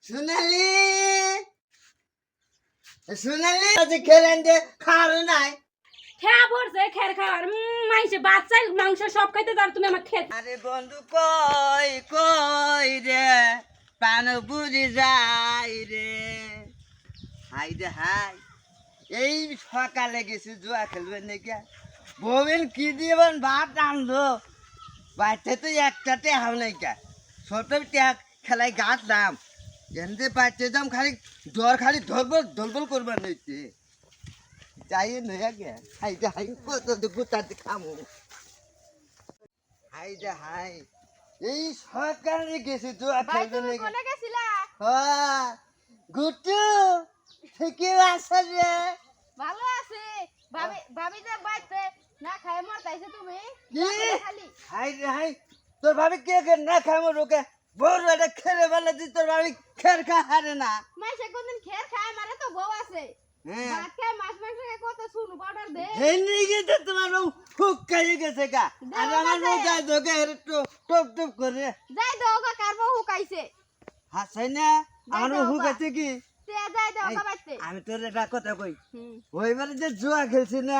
সোনালি সোনালি আজ খেলেন যে খাওয়ার নাই খেয়া পড়ছে খের খাওয়ার মাইছে বাচ্চাই মাংস সব খাইতে তার তুমি আমার খেত আরে বন্ধু কই কই রে পান বুঝি যাই রে হাই রে হাই এই সকালে গেছি জুয়া খেলবেন নাকি বউবেন কি দিবেন ভাত আনলো বাচ্চা তো একটাতে হাও নাই কা ছোট ট্যাগ খেলায় গাছ দাম এনতে বাচ্চা দাম খালি জ্বর খালি ধলবল করবার নইতে যাই নয়া গে হাই রে হাই কত গুতাতে খামু হাই রে হাই এই সকালে গেছি জুয়া খেলবেন নাকি কোনে গেছিলা হ্যাঁ গুটু ঠিকই আছে রে ভালো আছে ভাবি যে বাইতে না খায় মরতাইছে তুমি খালি হাই রে হাই তোর ভাবি কে না খায় মো রোকে বড় একটা খেলে বেলা দি তোর ভাবি খের খা হারে না মাইছে কোনদিন খের খায় মারে তো বউ আছে হ্যাঁ ভাত খায় মাছ মাংস খায় কত সুনু পাউডার দে হেনি গেছে তোমার হুক খাইয়ে গেছে গা আর আমার বউ যায় ধোকে টপ টপ করে যাই দাও গা কার বউ হুকাইছে হাসাই না আমার হুক আছে কি তে যাই দাও গা বাইতে আমি তোর একটা কথা কই ওইবারে যে জুয়া খেলছি না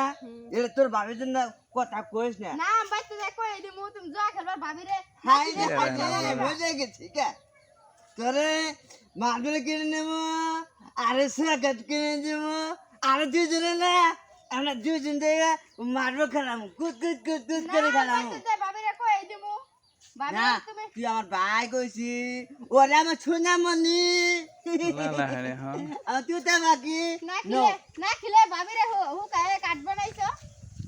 এটা তোর ভাবির জন্য কথা কইস না না বাইতে যাই কই দিমু তুমি জুয়া খেলবার ভাবি রে হাই রে হাই বুঝে গেছি কে তোরে মার্বেল কিনে নেবো আরে স্যাকেট কিনে দেবো আরে দুজনে না আমরা দুজন থেকে মার্বেল খেলাম কুদ কুদ কুদ কুদ করে খেলাম বাইতে যাই ভাবি রে কই দিমু ভাবি না তুমি তুই আমার ভাই কইছি ওরে আমার সোনামণি তুই তো বাকি না খিলে ভাবি রে হুকায় কাট বানাইছো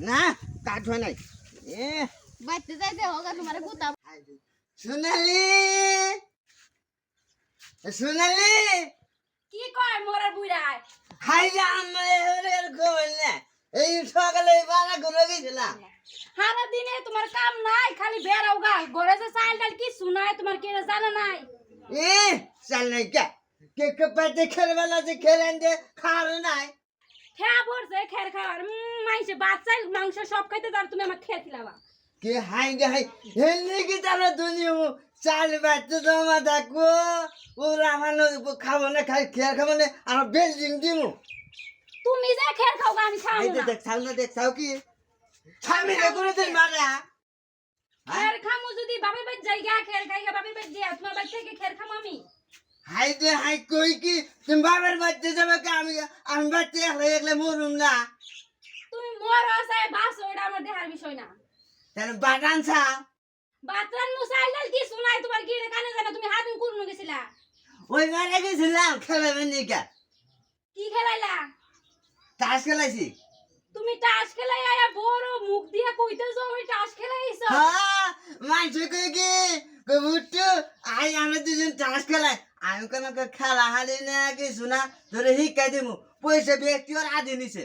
না কাঠ হয় নাই এ বাইতে যাই দে হোগা তোমারে গুতা সোনালি সোনালি কি কয় মোরে বুইড়ায় হাই রে আমার কই না এই সকালে বানা করে গেছিলাম সারা দিনে তোমার কাম নাই খালি বেরাও গা ঘরে যে চাল ডাল কি শুনায় তোমার কি জানা নাই এ চল নাই কে পাইতে খেলবেলা যে খেলেন যে খাওয়ার নাই খেয়া পড়ছে খের খাওয়ার মাইছে বাচ্চাই মাংস সব খাইতে তার তুমি আমার খেয়ে খিলাবা কে হাই গে হাই হেলনি কি তারা দুনিয়া চাল বাচ্চা জমা দেখবো ওরা আমার খাবো না খাই খেয়াল খাবো না আমার বিল্ডিং দিমু তুমি যে খের খাও গা আমি খাও এই না দেখ চাও কি স্বামী রে করে দিন মারা খের খামু যদি বাপের বাড়ি জায়গা খের খাইয়া বাপের বাড়ি দিয়া তোমার বাড়ি থেকে খের খামু আমি হাই দে হাই কই কি তুমি বাবার বাচ্চা যাবে কি আমি বাচ্চা একলা মরুম না তুমি মোর আছে বাস ওটা আমার দেহার বিষয় না তাহলে বাগান চা বাতরান মুসাইল ডাল কি শুনায় তোমার কি রে কানে জানা তুমি হাত কুরনু গেছিলা ওই মারা গেছিলাম খেলাবেন নিকা কি খেলাইলা তাস খেলাইছি তুমি টাস খেলাই আয়া বড় মুখ দিয়া কইতেছো আমি টাস খেলাইছো হ্যাঁ মাইছে কই কি কবুটু আই আমরা দুজন তাস খেলাই আমি কোন খেলা হালি না কিছু না ধরে শিখাই দিমু পয়সা ব্যক্তি ওর আদি নিছে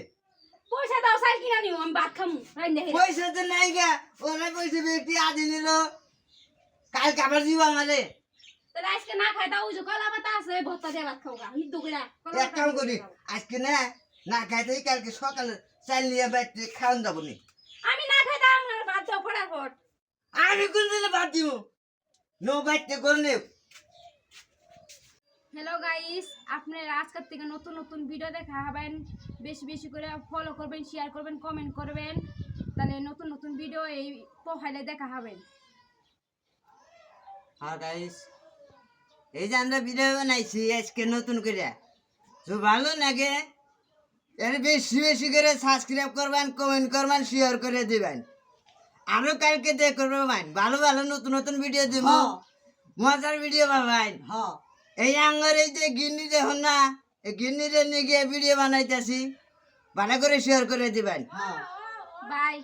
পয়সা দাও সাইল কিনা নিও আমি ভাত খামু রাইন্দে হে পয়সা তো নাই গা ওরা পয়সা ব্যক্তি আদি নিল কাল কাবার দিব আমারে তাহলে আজকে না খাই দাও ওই যে কলা পাতা আছে ভর্তা দিয়ে ভাত খাও গা হিদ্দু কইরা এক কাম করি আজকে না খাইতে কালকে সকালে চাল নিয়ে বাইতে খাওয়ান যাবো নি আমি না খাই দাও আমার ভাত দাও ফটাফট আমি কোন দিলে বাদ দিব নো বাইতে করলে হ্যালো গাইস আপনারা আজকের থেকে নতুন নতুন ভিডিও দেখা হবেন বেশি বেশি করে ফলো করবেন শেয়ার করবেন কমেন্ট করবেন তাহলে নতুন নতুন ভিডিও এই প্রোফাইলে দেখা হবে হ্যাঁ গাইস এই যে আমরা ভিডিও বানাইছি আজকে নতুন করে তো ভালো লাগে এর বেশি বেশি করে সাবস্ক্রাইব করবেন কমেন্ট করবেন শেয়ার করে দিবেন আরো কালকে দেখ করবেন ভালো ভালো নতুন নতুন ভিডিও দিব মজার ভিডিও পাবেন এই আঙ্গর এই যে গিন্নি দেখুন না এই গিন্নিরে নিয়ে গিয়ে ভিডিও বানাইতেছি ভালো করে শেয়ার করে দিবেন বাই